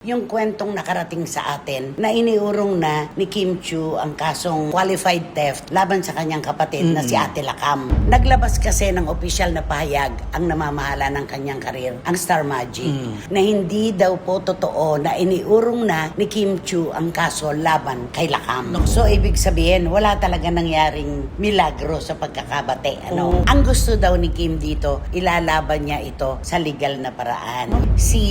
Yung kwentong nakarating sa atin na iniurong na ni Kim Chiu ang kasong qualified theft laban sa kanyang kapatid na si Ate Lakam. Naglabas kasi ng opisyal na pahayag ang namamahala ng kanyang karir, ang Star Magic, na hindi daw po totoo na iniurong na ni Kim Chiu ang kaso laban kay Lakam. So ibig sabihin, wala talaga nangyaring milagro sa pagkakabate. Ang gusto daw ni Kim dito, ilalaban niya ito sa legal na paraan. Si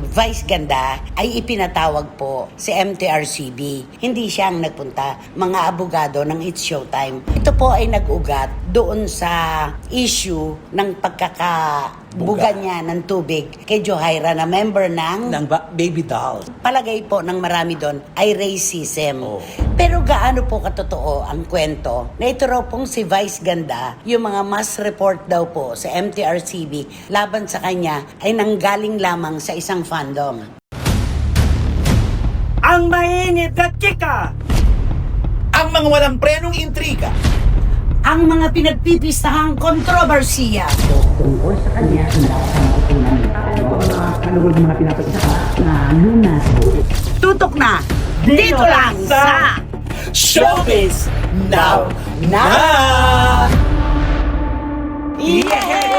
Vice Ganda ay ipinatawag po si MTRCB. Hindi siya ang nagpunta, mga abogado ng It's Showtime. Ito po ay nag-ugat doon sa issue ng pagkakabuga niya ng tubig kay Johaira na member ng Baby Doll. Palagay po ng marami doon ay racism. Pero gaano po katotoo ang kwento na ito raw pong si Vice Ganda, yung mga mass report daw po sa MTRCB laban sa kanya ay nanggaling lamang sa isang fandom. Ang mainit na chika! Ang mga walang prenong intriga. Ang mga pinagpipistahang kontrobersiya tungkol sa kanya tutok na dito lang sa Showbiz Now! Yay!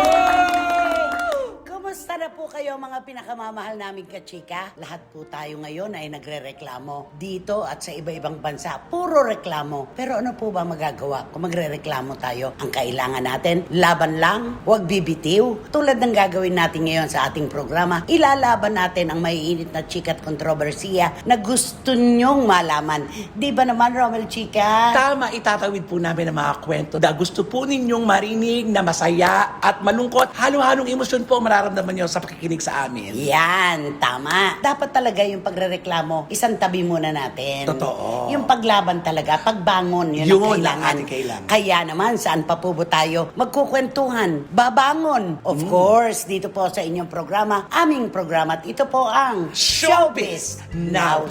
Kumusta na po kayo mga pinakamamahal naming kachika? Lahat po tayo ngayon ay nagre-reklamo dito at sa iba-ibang bansa. Puro reklamo. Pero ano po ba magagawa kung magre-reklamo tayo? Ang kailangan natin, laban lang, huwag bibitiw. Tulad ng gagawin natin ngayon sa ating programa, ilalaban natin ang maiinit na chika at kontrobersiya na gusto nyong malaman. Di ba naman, Romel Chika? Tama, itatawid po namin ang mga kwento na gusto po ninyong marinig na masaya at malungkot. Halo-halong emosyon po mararamdaman nyo sa pakikinig sa amin. Yan, tama. Dapat talaga yung pagrereklamo, isang tabi muna natin. Totoo. Yung paglaban talaga, pagbangon, yun ang Yun kailangan. ang ating kailangan. Kaya naman, saan pa po ba tayo magkukwentuhan? Babangon. Of course, dito po sa inyong programa, aming programa, at ito po ang Showbiz Now!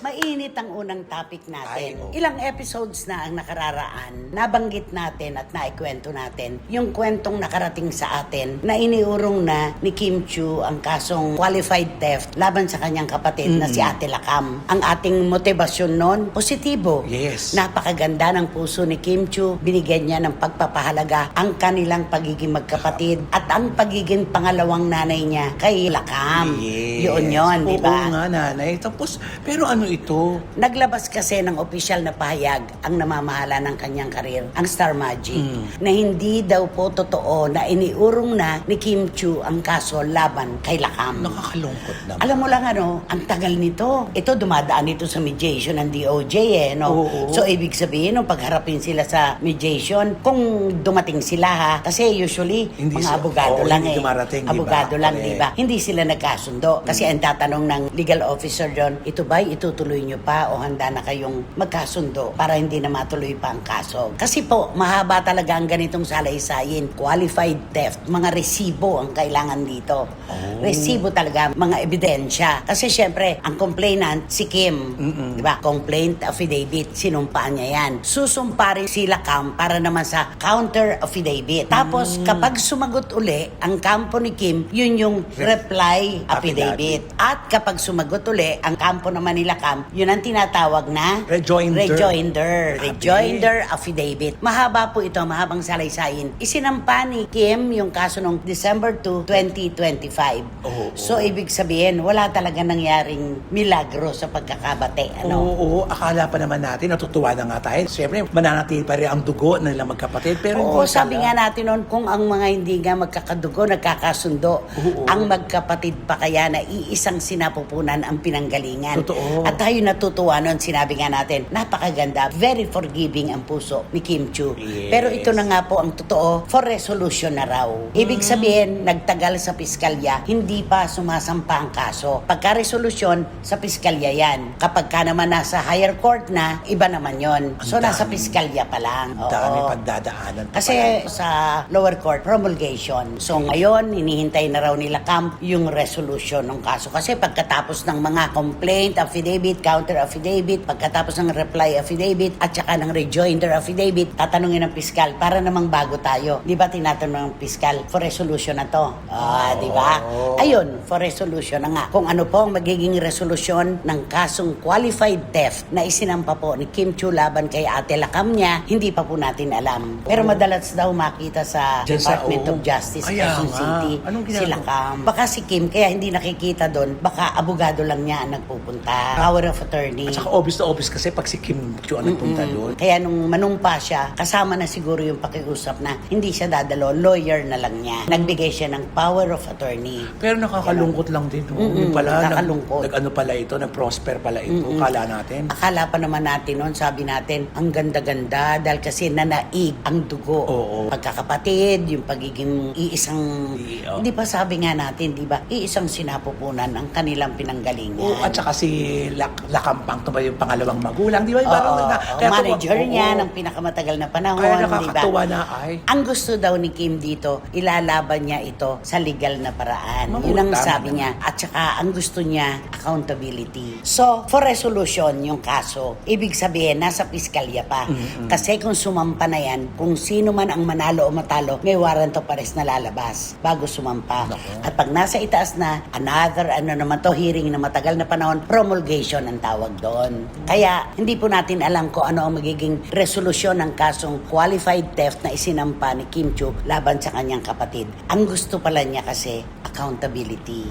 Mainit ang unang topic natin. Ay, oh. Ilang episodes na ang nakararaan, nabanggit natin at naikwento natin yung kwentong nakarating sa atin na iniurong na ni Kim Chiu ang kasong qualified theft laban sa kanyang kapatid na si Ate Lakam. Ang ating motibasyon noon, positibo. Yes. Napakaganda ng puso ni Kim Chiu. Binigyan niya ng pagpapahalaga ang kanilang pagiging magkapatid at ang pagiging pangalawang nanay niya kay Lakam. Yes. Yun, di ba? Oo nga, nanay. Tapos, pero ano ito? Naglabas kasi ng opisyal na pahayag ang namamahala ng kanyang karir, ang Star Magic, na hindi daw po totoo na iniurong na ni Kim Chiu ang kaso laban kay Lakam. Nakakalungkot naman. Alam mo lang ang tagal nito. Ito dumadaan ito sa mediation ng DOJ no? Oo. So ibig sabihin, nung pagharapin sila sa mediation, kung dumating sila ha, kasi usually Hindi mga sila- abogado oo, lang hindi dumarating, di ba? abogado lang, Correct. di ba? Hindi sila nagkasundo. Kasi ang tatanong ng legal officer doon, ito ba'y itutuloy nyo pa o handa na kayong magkasundo para hindi na matuloy pa ang kaso? Kasi po, mahaba talaga ang ganitong salay-sayin. Qualified theft, mga resibo ang kailangan dito. Resibo talaga, mga ebidensya. Kasi syempre, ang complainant, si Kim. Di ba? Complaint affidavit, sinumpaan niya yan. Susumpa rin si Lakam para naman sa counter affidavit. Tapos, kapag sumagot uli, ang kampo ni Kim, yun yung reply affidavit. At kapag sumagot uli, ang kampo naman ni Lakam, yun ang tinatawag na Rejoinder affidavit. Mahaba po ito, mahabang salaysay. Isinampa ni Kim yung kaso noong December 2, 2025. So, ibig sabihin, wala talaga nangyaring milagro sa pagkakabate. Oo, akala pa naman natin, natutuwa na nga tayo. Siyempre, mananatili pa rin ang dugo ng ilang magkapatid. Pero Oo, hindi sabi pala. nga natin noon, kung ang mga hindi nga magkakadugo, nagkakasundo, ang magkapatid pa kaya na iisang sinapupunan ang pinanggalingan. Totoo. At tayo natutuwa noon, sinabi nga natin, napakaganda, very forgiving ang puso ni Kim Chiu. Yes. Pero ito na nga po ang totoo, for resolution na raw. Ibig sabihin, nagtagal sa piskalya, hindi pa sumasampa ang kaso. Pagka-resolusyon, sa piskalya yan. Kapag ka naman nasa higher court na, iba naman yon. So, nasa piskalya pa lang. Ang dami pagdadaanan pa Kasi sa lower court, promulgation. So ngayon, hinihintay na raw nila Camp yung resolution ng kaso. Kasi pagkatapos ng mga complaint, affidavit, counter counter affidavit, pagkatapos ng reply affidavit, at saka ng rejoinder affidavit, tatanungin ng piskal para namang bago tayo. Di ba tinatanong ng piskal for resolution na to? Di ba? Ayun, for resolution na nga. Kung ano po ang magiging resolusyon ng kasong qualified theft na isinampa po ni Kim Chiu laban kay Ate Lakam niya, hindi pa po natin alam. Pero madalas daw makita sa Diyan sa- Department of Justice, Kaya Quezon nga. City, Anong ginagawa? si Lakam. Baka si Kim, kaya hindi nakikita doon, baka abogado lang niya ang nagpupunta. Power of attorney. At saka obvious na obvious kasi pag si Kim Chiu ang nagpunta doon. Kaya nung manumpa siya, kasama na siguro yung pakiusap na hindi siya dadalo, lawyer na lang niya. Nagbigay siya ng power of attorney. Pero nakakalungkot lang din. No? Yung pala, nakakalungkot. nag-ano pala ito, nag-prosper pala ito. Kala natin. Akala pa naman natin noon, sabi natin, ang ganda-ganda dahil kasi nanaig ang dugo. Oo. Pagkakapatid, yung pagiging iisang, Oo. hindi pa sabi nga natin, di ba, iisang sinapupunan ang kanilang pinanggalingan. Oo, at saka si Lakampang, ito ba yung pangalawang magulang? Di ba? Oo, Kaya manager oo. niya ng pinakamatagal na panahon, Kaya di ba? nakakatuwa na ay. Ang gusto daw ni Kim dito, ilalaban niya ito sa legal na paraan. Mabuti, Yun ang tama sabi naman. niya. At saka ang gusto niya, accountability. So, for resolution yung kaso, ibig sabihin, nasa piskalya pa. Kasi kung sumampa na yan, kung sino man ang manalo o matalo, may warrant of arrest na lalabas bago sumampa. At pag nasa itaas na, another hearing na matagal na panahon, promulgation ang tawag doon. Kaya, hindi po natin alam kung ano ang magiging resolusyon ng kasong qualified theft na isinampa ni Kim Chiu laban sa kanyang kapatid. Ang gusto pala niya kasi, accountability.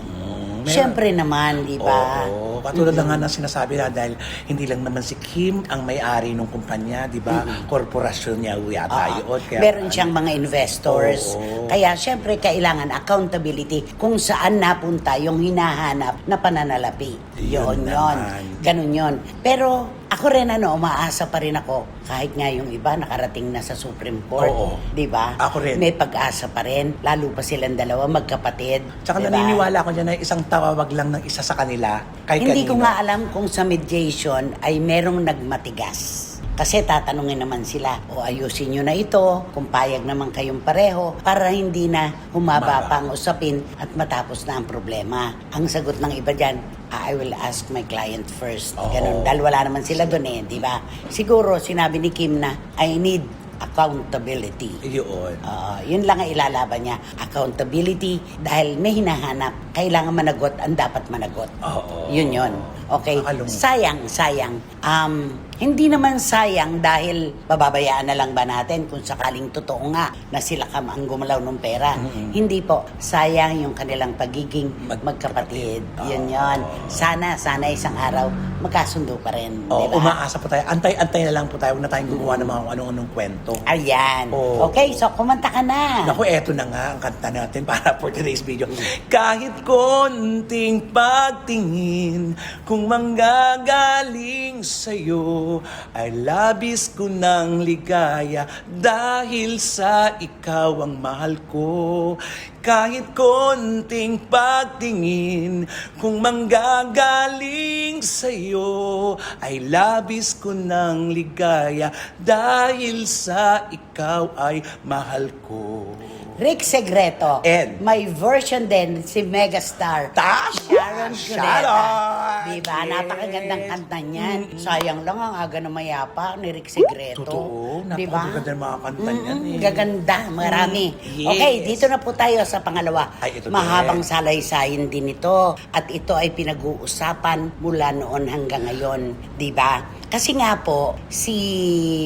Siyempre naman, di ba? Oo, katulad na nga ng sinasabi na dahil hindi lang naman si Kim ang may-ari ng kumpanya, di ba? Korporasyon niya yata yun. Kaya, Meron siyang mga investors. Oo. Kaya syempre kailangan accountability kung saan napunta yung hinahanap na pananalapi. Yun Yun. naman. Ganun yun. Pero ako rin umaasa pa rin ako. Kahit nga yung iba nakarating na sa Supreme Court. Oo. Di ba? Ako rin. May pag-asa pa rin. Lalo pa silang dalawa magkapatid. Tsaka Di ba? naniniwala ko dyan na isang tawag lang ng isa sa kanila. Kahit Hindi ko kanino. nga alam kung sa mediation ay merong nagmatigas. Kasi tatanungin naman sila, o ayusin nyo na ito, kung payag naman kayong pareho, para hindi na humaba pa ang usapin at matapos na ang problema. Ang sagot ng iba dyan, I will ask my client first. Oo. Ganun, dahil wala naman sila doon di ba? Siguro, sinabi ni Kim na, I need accountability. Yun. Yun lang ang ilalaban niya. Accountability dahil may hinahanap. Kailangan managot ang dapat managot. Oo. Yun. Okay. Nakakalungkot. Sayang. Hindi naman sayang dahil bababayaan na lang ba natin kung sakaling totoo nga na sila ang gumalaw ng pera. Hindi po. Sayang yung kanilang pagiging magkapatid. Yun. Sana isang araw magkasundo pa rin. Oo, Diba? umaasa po tayo. Antay na lang po tayo. Huwag na tayong gumawa ng mga anong kwento. Ayan. Oo. Okay, so kumanta ka na. Naku, eto na nga ang kanta natin para for today's video. Kahit konting pagtingin, kung manggagaling sa'yo, ay labis ko ng ligaya dahil sa ikaw ang mahal ko. Kahit konting pagtingin, kung manggagaling sa'yo, ay labis ko ng ligaya dahil sa ikaw ay mahal ko. Rick Segreto. And? May version din si Megastar. Sharon Cuneta. Diba? Yes. Napakagandang kanta niyan. Sayang lang ang aga na mayapa ni Rick Segreto. Totoo. Diba? Napakaganda ng mga kanta niyan eh. Gaganda. Marami. Yes. Okay, dito na po tayo sa pangalawa. Ay, ito Mahabang din. salay-sayin din ito. At ito ay pinag-uusapan mula noon hanggang ngayon. Diba? Kasi nga po, si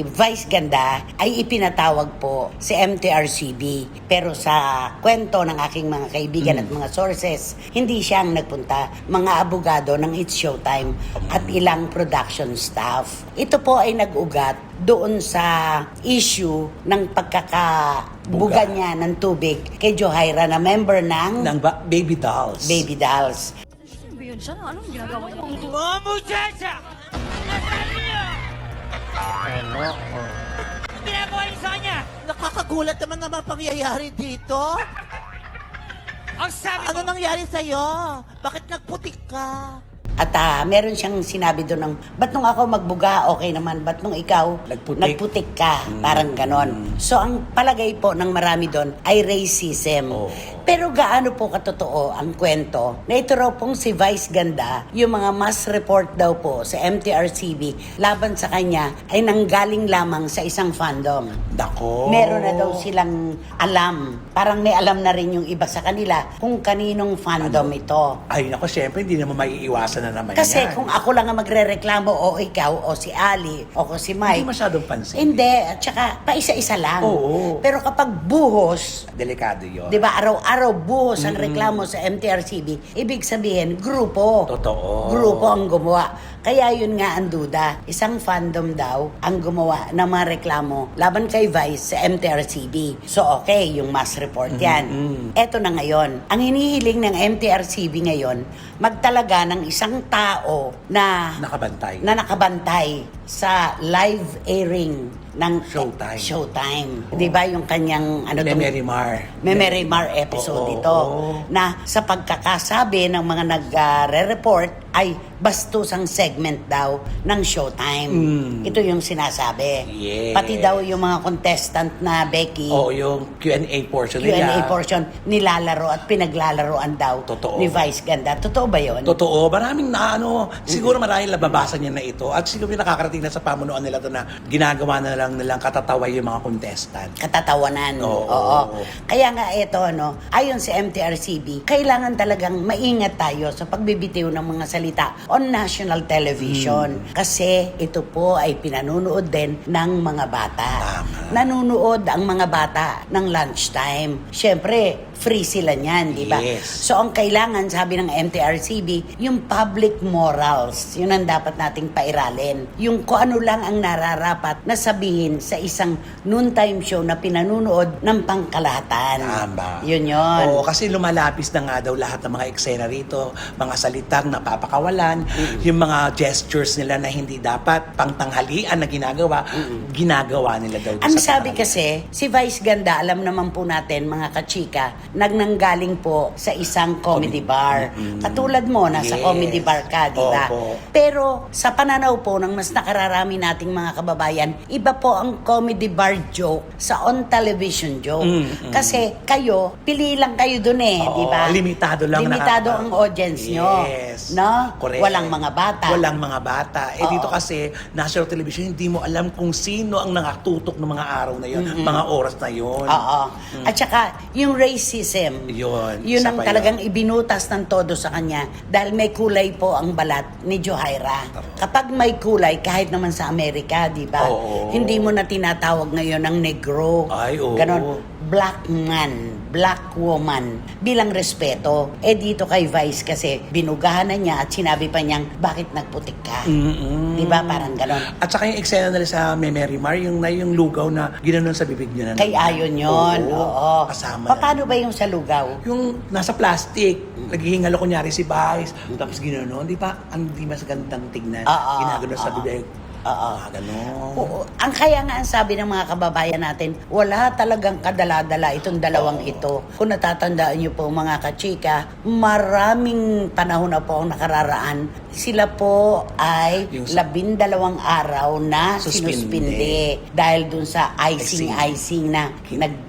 Vice Ganda ay ipinatawag po si MTRCB. Pero sa kwento ng aking mga kaibigan at mga sources, hindi siya ang nagpunta. Mga abogado ng It's Showtime at ilang production staff. Ito po ay nag-ugat doon sa issue ng pagkakabuga niya ng tubig kay Johaira na member ng Ng Baby Dolls. Baby Dolls. Ano ba yun siya? Anong ginagawa niya? Mga muchacha! Ano? Ginagawa niyo sa kanya! Nakakagulat naman naman pangyayari dito. Ang sabi Ano ko, nangyari sa'yo? Bakit nagputik ka? At meron siyang sinabi doon ng, ba't nung ako magbuga, okay naman. Ba't nung ikaw, nagputik ka. Parang ganon. So, ang palagay po ng marami doon ay racism. Oh. Pero gaano po katotoo ang kwento na ito raw pong si Vice Ganda, yung mga mass report daw po sa MTRCB laban sa kanya ay nanggaling lamang sa isang fandom. Dako. Meron na daw silang alam. Parang may alam na rin yung iba sa kanila kung kaninong fandom ito. Ay, nako, syempre, hindi naman maiiwasan na naman Kasi yan. kung ako lang ang magrereklamo o ikaw o si Ali o si Mike, Hindi masyadong pansin. hindi, at saka paisa-isa lang. Oo. Pero kapag buhos, Delikado yun. di ba, araw-araw buhos ang reklamo sa MTRCB, ibig sabihin, grupo. Totoo. Grupo ang gumawa. Kaya yun nga ang duda. Isang fandom daw ang gumawa ng mga reklamo laban kay Vice sa MTRCB. So okay, yung mass report yan. Eto na ngayon. Ang hinihiling ng MTRCB ngayon, magtalaga ng isang tao na nakabantay sa live airing ng Showtime. Di ba yung kanyang Memory Mar. Memory Mar episode Oo, ito oo. na sa pagkakasabi ng mga nagre-report ay bastusang segment daw ng Showtime. Ito yung sinasabi. Yes. Pati daw yung mga contestant na Becky, Oo, yung Q&A portion Q&A nila. portion, nilalaro at pinaglalaroan daw Totoo. ni Vice Ganda. Totoo ba yun? Totoo, maraming siguro maraming nababasa niya na ito at siguro nakakarating na sa pamunuan nila to na ginagawa na lang nilang katataway yung mga contestant. Katatawanan. Oo. Kaya nga ito, ayon sa MTRCB, kailangan talagang maingat tayo sa pagbibitiw ng mga salita on national television. Kasi ito po ay pinanunood din ng mga bata. Tama. Nanunood ang mga bata ng lunchtime. Siyempre, free sila niyan, di ba? Yes. So, ang kailangan, sabi ng MTRCB, yung public morals. Yun ang dapat nating pairalin. Yung kung ano lang ang nararapat na sabihin sa isang noontime show na pinanunood ng pangkalahatan. Tama. Yun yun. Oo, kasi lumalapis na nga daw lahat ng mga eksena rito, mga salitang napapakawalan, yung mga gestures nila na hindi dapat pangtanghalian na ginagawa nila daw. Ang sa sabi kanal. kasi, si Vice Ganda, alam naman po natin mga kachika, nagnanggaling po sa isang comedy bar. Katulad mo, nasa Yes. comedy bar ka, di ba? Opo. Pero sa pananaw po ng mas nakararami nating mga kababayan, iba po ang comedy bar joke sa on-television joke. Kasi kayo, pili lang kayo dun Oo, di ba? limitado lang Limitado nakaka- ang audience nyo. Yes. No? Correct. Walang mga bata. Walang mga bata. Oo. Dito kasi, national television, hindi mo alam kung sino ang nakatutok ng mga araw na yun, mga oras na yun. Oo. At saka, yung racism, Yun, yun isa ang pa talagang ibinutas ng todo sa kanya dahil may kulay po ang balat ni Johaira. Kapag may kulay, kahit naman sa Amerika, di ba? Oo. Hindi mo na tinatawag ngayon ng negro. Ay, oo. Ganon. Black man, black woman, bilang respeto. Dito kay Vice kasi, binugahan na niya at sinabi pa niyang, bakit nagputik ka? Di ba? Parang ganon. At saka yung eksena nila sa Memory Mar, yung lugaw na ginanon sa bibig niya na. Kay Ayon yun. Oo. Kasama. Paano ba yung sa lugaw? Yung nasa plastic, naghihingalo kunyari si Vice, tapos ginanon, di ba? Ang di mas gandang tignan. Oo, Ginagano sa oo. bibig. Ganon. Oo. Ang kaya nga ang sabi ng mga kababayan natin, wala talagang kadala-dala itong dalawang ito. Kung natatandaan niyo po mga kachika, maraming panahon na po ang nakararaan. Sila po ay Yung 12 araw na Suspinde. sinuspinde dahil dun sa icing na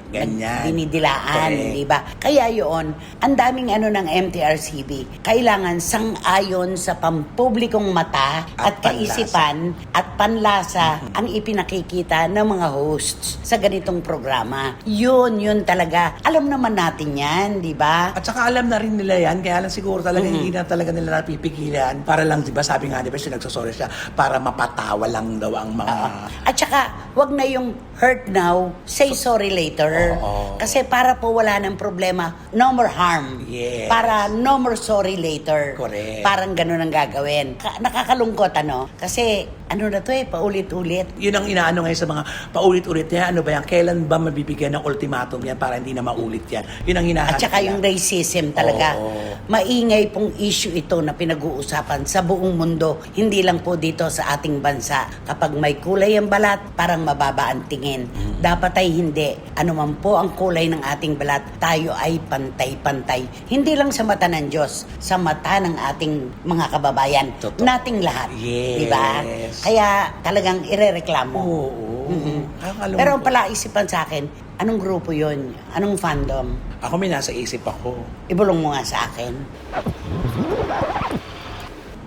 Ganyan. dinidilaan, Correct. di ba? Kaya yun, ang daming ng MTRCB, kailangan sang-ayon sa pampublikong mata at At kaisipan at panlasa ang ipinakikita ng mga hosts sa ganitong programa. Yun talaga. Alam naman natin yan, di ba? At saka alam na rin nila yan, kaya lang siguro talaga hindi na talaga nila napipigilan para lang, di ba, sabi nga, di ba, siya nagsasorry siya para mapatawa lang daw ang mga... At saka, wag na yung hurt now, say sorry later. Oo. Kasi para po wala ng problema, no more harm. Yes. Para no more sorry later. Correct. Parang ganun ang gagawin. Nakakalungkot, Kasi, na to paulit-ulit. Yun ang inaano ngayon sa mga paulit-ulit niya. Ano ba yan? Kailan ba mabibigyan ng ultimatum yan para hindi na maulit yan? Yun ang hinahanap. At saka nila. yung racism talaga. Oo. Maingay pong issue ito na pinag-uusapan sa buong mundo. Hindi lang po dito sa ating bansa. Kapag may kulay ang balat, parang mababa ang tingin. Dapat ay hindi. Ano man po ang kulay ng ating balat, tayo ay pantay-pantay. Hindi lang sa mata ng Diyos, sa mata ng ating mga kababayan. Totoo. Nating lahat. Yes. Diba? Kaya talagang irereklamo. Oo. Nakakalungkot. Pero ang palaisipan sa akin, Anong grupo yon? Anong fandom? Ako may nasa isip ako. Ibulong mo nga sa akin.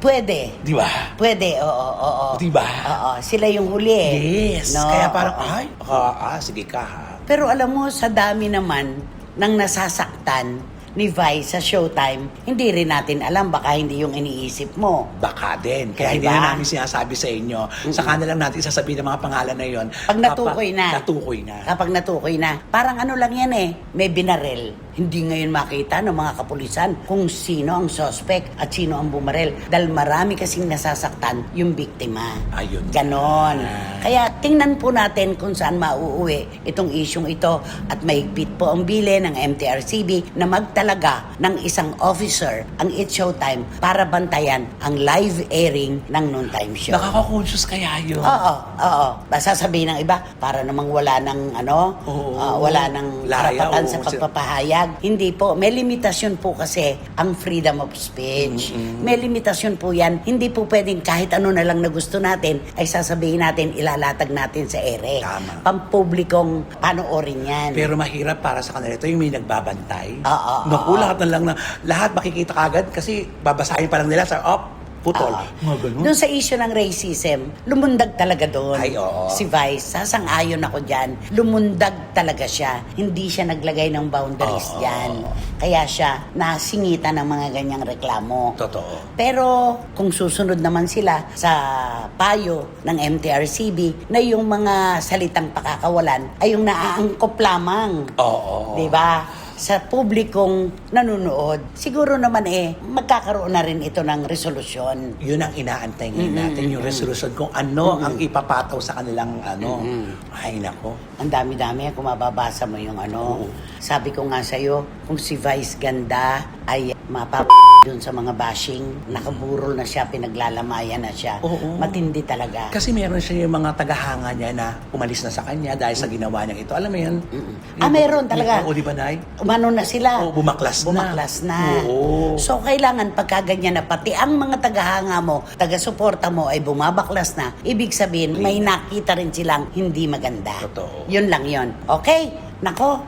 Pwede. Di ba? Pwede, oo. Diba? Oo, sila yung huli eh. Yes. No? Kaya parang, Oo. sige ka ha. Pero alam mo, sa dami naman ng nasasaktan ni Vice sa Showtime, hindi rin natin alam, baka hindi yung iniisip mo. Baka din. Kaya hindi Diba? na namin sinasabi sa inyo. Sa kanila lang natin sasabihin ng mga pangalan na yon. Pag natukoy na. Natukoy na. Kapag natukoy na. Parang ano lang yan eh, may binarel. Hindi ngayon makita ng mga kapulisan kung sino ang suspect at sino ang bumarel. Dahil marami kasing nasasaktan yung biktima. Ayun. Ganon. Kaya tingnan po natin kung saan mauuwi itong isyong ito at mahigpit po ang bile ng MTRCB na magtalaga ng isang officer ang It's Showtime para bantayan ang live airing ng noontime show. Nakaka-conscious kaya yun. Oo. Basta sabihin ng iba, para namang wala ng Oo. wala ng Laya, karapatan oo. sa pagpapahayag. Hindi po. May limitasyon po kasi ang freedom of speech. May limitasyon po yan. Hindi po pwedeng kahit ano na lang na gusto natin ay sasabihin natin, ilalatag natin sa ere. Tama. Pampublikong panoorin yan. Pero mahirap para sa kanila ito yung may nagbabantay. Oo, Naku, oo. lahat makikita kagad kasi babasahin pa lang nila sa putol. Mga ganun. Doon sa issue ng racism, lumundag talaga doon. Ay, oo. Si Vice, sasang-ayon ako dyan. Lumundag talaga siya. Hindi siya naglagay ng boundaries Oo. dyan. Kaya siya nasingitan ng mga ganyang reklamo. Totoo. Pero kung susunod naman sila sa payo ng MTRCB na yung mga salitang pakakawalan ay yung naaangkop lamang. Oo. Di ba? Sa publikong nanonood, siguro naman magkakaroon na rin ito ng resolusyon. Yun ang inaantay ngayon natin, yung resolution kung ano ang ipapataw sa kanilang Ay, nako. Ang dami-dami kung mababasa mo yung Sabi ko nga sa'yo, kung si Vice ganda ay dun sa mga bashing, nakaburol na siya, pinaglalamayan na siya. Oo. Matindi talaga. Kasi meron siya yung mga tagahanga niya na umalis na sa kanya dahil sa ginawa niya ito. Alam mo yan? Meron talaga. Oo, di ba, Nay? Umano na sila. Oo, bumaklas na. Bumaklas na. Oo. So, kailangan pagkaganyan na pati ang mga tagahanga mo, taga-suporta mo ay bumabaklas na. Ibig sabihin, may nakita rin silang hindi maganda. Totoo. Yun lang yun. Okay? Nako,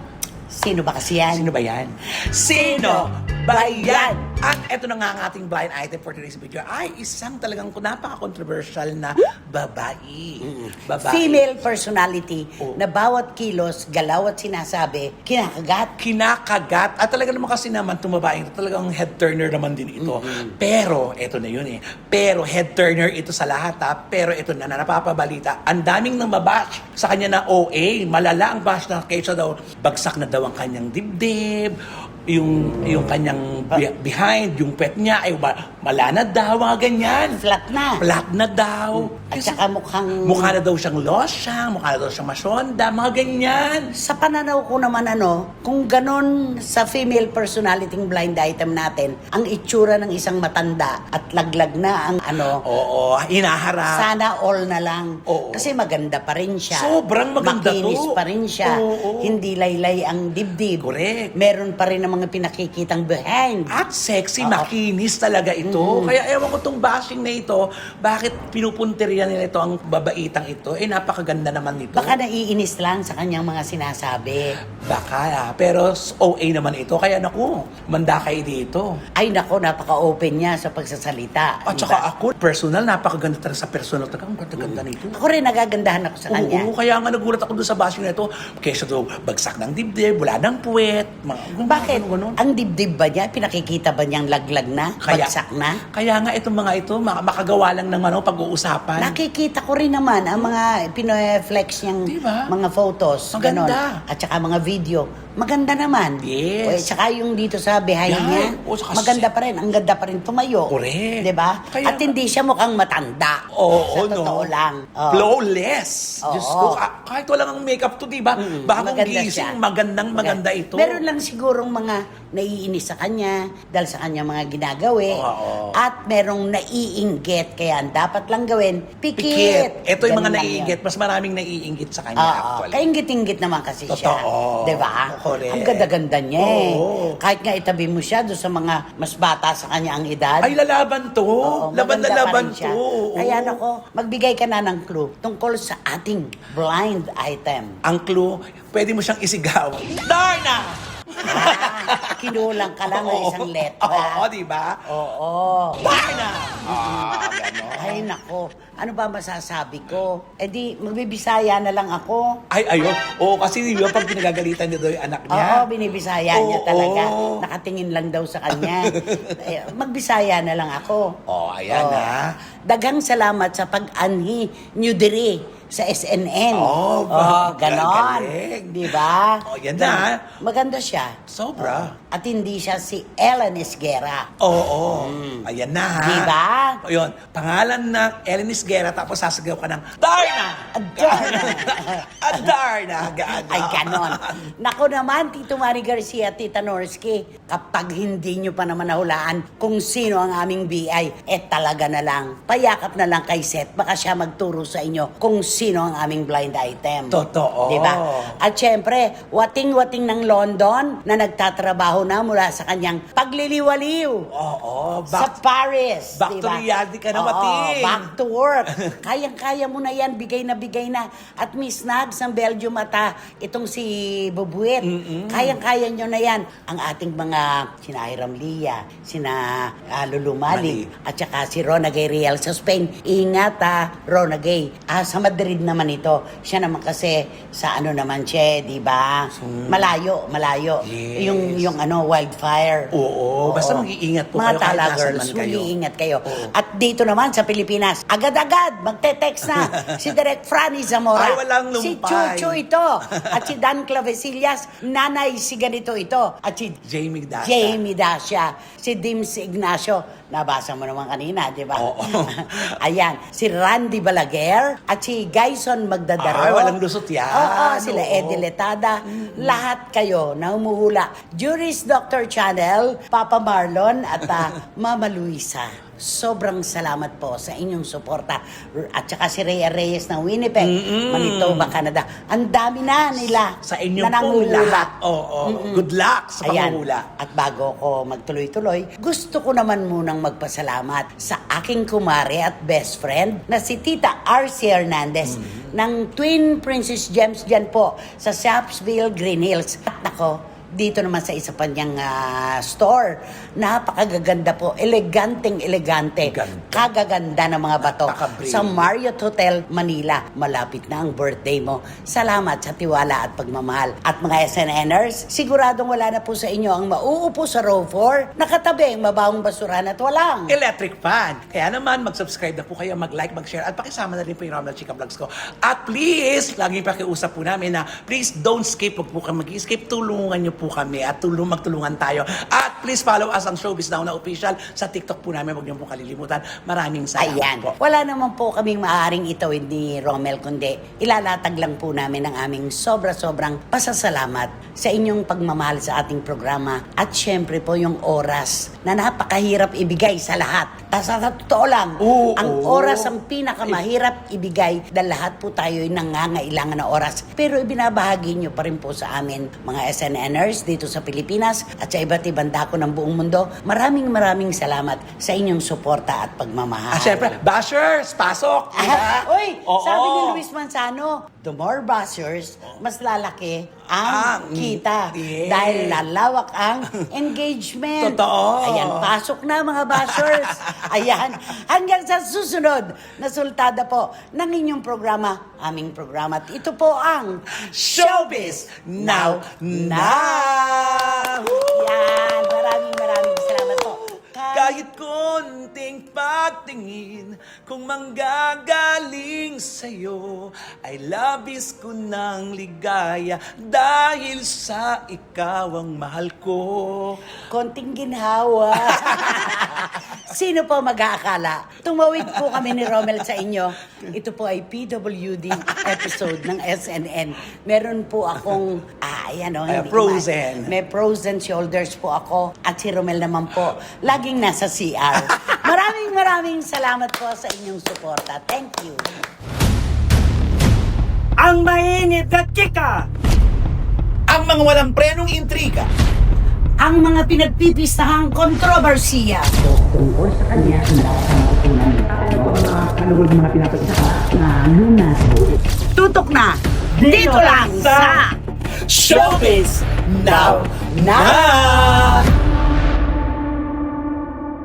sino ba kasi yan? Sino ba yan? Sino ba yan? At eto na nga ang ating blind item for today's video ay isang talagang napaka-controversial na babae. Female personality Oo. na bawat kilos, galaw at sinasabi, kinakagat. Kinakagat. At talaga naman kasi naman itong babaeng ito, talagang head turner naman din ito. Pero, eto na yun Pero head turner ito sa lahat Pero ito na napapabalita. Ang daming nang mabash sa kanya na OA. Malala ang bash na kaysa daw bagsak na daw ang kanyang dibdib. Yung kanyang behind, yung pet niya ay mala na daw, mga ganyan. Flat na. Flat na daw. At saka mukhang... Mukha na daw siyang losyang, mukha na daw siyang masyonda, mga ganyan. Sa pananaw ko naman kung ganon sa female personality blind item natin, ang itsura ng isang matanda at laglag na ang Oo, hinaharap. sana all na lang. Oo. Kasi maganda pa rin siya. Sobrang maganda Makinis to. pa rin siya. Oo. Hindi laylay ang dibdib. Correct. Meron pa rin ang mga pinakikitang behind. At sexy, Oo. makinis talaga ito. Kaya ewan ko tong bashing na ito, bakit pinupunteriya nila ito ang babaitang ito? Napakaganda naman nito. Baka naiinis lang sa kanyang mga sinasabi. Baka, pero OA naman ito. Kaya naku, manda kayo dito. Ay nako, napaka-open niya sa pagsasalita. At saka ako, personal, napakaganda talaga sa personal. Talaga, ang ganda nito. Ako rin nagagandahan ako sa kanya. Oo, kaya nga nagulat ako doon sa bashing na ito. Kesa daw, bagsak ng dibdib, wala ng puwet. Bakit? Ganun. Ang dibdib ba niya? Pinakikita ba niyang laglag na? Bagsak na? Kaya nga itong mga ito, makagawa lang ng pag-uusapan. Nakikita ko rin naman ang mga pino-flex niyang Diba? mga photos. Maganda. Ganon. At saka mga video. Maganda naman. Yes. O, tsaka yung dito sa behind Yan. niya, O, tsaka maganda pa rin. Ang ganda pa rin tumayo. Correct. Diba? Kaya At hindi siya mukhang matanda. Oo, sa totoo lang. Oo. Flawless. Oo. Diyos ko, kahit walang makeup to, diba? Bagong Maganda gising, siya. maganda ito. Meron lang sigurong mga mga naiinis sa kanya dahil sa kanya mga ginagawi. Oo. At merong naiinggit. Kaya ang dapat lang gawin, pikit. Pikit. Ito yung Ganun mga lang naiinggit. yun. Mas maraming naiinggit sa kanya Oo. actually. Kainggit-inggit naman kasi siya. Totoo. Diba? Correct. Ang ganda-ganda niya eh. Oo. Kahit nga itabi mo siya doon sa mga mas bata sa kanya ang edad. Ay, lalaban to. Oo, Laban na maganda pa laban rin siya. to. Oo. Kaya nako, magbigay ka na ng clue tungkol sa ating blind item. Ang clue, pwede mo siyang isigaw. Darna! Kinulang ka lang ng isang letra. Oo, di ba? Oo. Darna! Ganon. Ay nako, ano ba masasabi ko? Eh di, magbibisaya na lang ako. Ay, ayun. Oo, kasi di ba pag pinagagalitan niya daw yung anak niya? Oo, binibisaya niya Oo. talaga. Nakatingin lang daw sa kanya. Magbisaya na lang ako. Oh, ayan Oo. ha. Daghang salamat sa pag-anhi nyo diri sa SNN. Oh, ba- ganon. galing. Di ba? Oh, yan na. Maganda siya. Sobra. At hindi siya si Ellen Esguerra. Oo. Ayan na ha. Di ba? O yun, pangalan ng Ellen Esguerra, tapos sasagaw ka ng Darna! Darna! Darna! Ganon. Ay, ganon. Nako naman, Tito Mari Garcia, Tita Norsky, kapag hindi nyo pa naman nahulaan kung sino ang aming BI, talaga na lang, payakap na lang kay Seth, baka siya magturo sa inyo kung sino ang aming blind item. Totoo. Diba? At syempre, wating-wating ng London na nagtatrabaho na mula sa kanyang pagliliwaliw. Oo. Sa Paris. back to diba? reality ka na, Oo, Wating. back to work. Kayang-kaya mo na yan, bigay na bigay na. At Miss Nags ng Belgium at itong si Bubuet, kayang-kaya nyo na yan. Ang ating mga sina Hiram Lia, sina Lulu Mali, at saka si Rona Gay Real sa Spain. Ingat Rona Gay. Sa Madrid naman ito. Siya naman kasi sa ano naman siya, di ba? Malayo. Yes. Yung wildfire. Oo. Basta mag-iingat po Mga kayo kahit Tala nasan girls, man kayo. mag-iingat kayo. At dito naman sa Pilipinas, agad-agad, magte-text na si Direk Franny Zamora. Ay, walang Si lumpay. Chucho ito. At si Dan Clavesillas, nanay si ganito ito. At si Jamie Dasha. Jamie Dasha. Si Dims Ignacio. Nabasa mo naman kanina, di ba? Oo. Ayan. Si Randy Balaguer. At si Gaison Magdadaro. Ay, walang lusot yan. Oo, sila Oo. Eddie Letada. Lahat kayo na umuhula. Juris Dr. Channel, Papa Marlon at Mama Luisa. Sobrang salamat po sa inyong suporta. At saka si Rhea Reyes ng Winnipeg, Manitoba, Canada. Ang dami na nila Sa inyong na pong nanguhula. lahat. Oo. Good luck sa Ayan. panguhula. At bago ko magtuloy-tuloy, gusto ko naman munang magpasalamat sa aking kumare at best friend na si Tita R.C. Hernandez ng Twin Princess Gems dyan po sa Shopsville, Green Hills. At ako, dito naman sa isa pa niyang store. Napakagaganda po. Elegante. Ganda. Kagaganda ng mga bato. Napaka-brilliant. Sa Marriott Hotel, Manila. Malapit na ang birthday mo. Salamat sa tiwala at pagmamahal. At mga SNNers, siguradong wala na po sa inyo ang mauupo sa row 4, nakatabi ang mabawang basurahan at walang. Electric fan. Kaya naman, mag-subscribe na po kayo, mag-like, mag-share, at pakisama na rin po yung Romel Chica Vlogs ko. At please, laging pakiusap po namin na please don't skip, huwag po kayo mag-skip, tulungan nyo po kami at magtulungan tayo. At please follow us ang Showbiz Now na official sa TikTok po namin, huwag nyo po kalilimutan. Maraming salamat Ayan. po. Wala naman po kaming maaaring itawid ni Romel, kundi ilalatag lang po namin ang aming sobra-sobrang pasasalamat sa inyong pagmamahal sa ating programa at syempre po yung oras na napakahirap ibigay sa lahat. Sa totoo lang, Oo. ang oras ang pinakamahirap ibigay dahil lahat po tayo ay nangangailangan ng oras. Pero ibinabahagi nyo pa rin po sa amin, mga SNNers dito sa Pilipinas at sa iba't ibang dako ng buong mundo. Maraming salamat sa inyong suporta at pagmamahal. Syempre, bashers, pasok! Diba? Uy, Oo. sabi ni Luis Manzano, the more bashers, mas lalaki ang kita. yes. Dahil lalawak ang engagement. Totoo. Ayan, pasok na mga bashers. Ayan, hanggang sa susunod na sultada po ng inyong programa, aming programa. At ito po ang Showbiz Now Na! Yan, maraming salamat po. Kahit konting pagtingin, kung manggagaling sa'yo, ay labis ko ng ligaya dahil sa ikaw ang mahal ko. Konting ginhawa. Sino po mag-aakala? Tumawid po kami ni Romel sa inyo. Ito po ay PWD episode ng SNN. Meron po akong, ayan o. Frozen. May frozen shoulders po ako. At si Romel naman po, laging nasa CR. Maraming salamat po sa inyong suporta. Thank you. Ang mainit na chika! Ang mga walang prenong intriga. Ang mga pinagpipistahang kontrobersiya. Tungkol sa kanya na mga pinapagsaka na lunas. Tutok na! Dito lang sa Showbiz Now!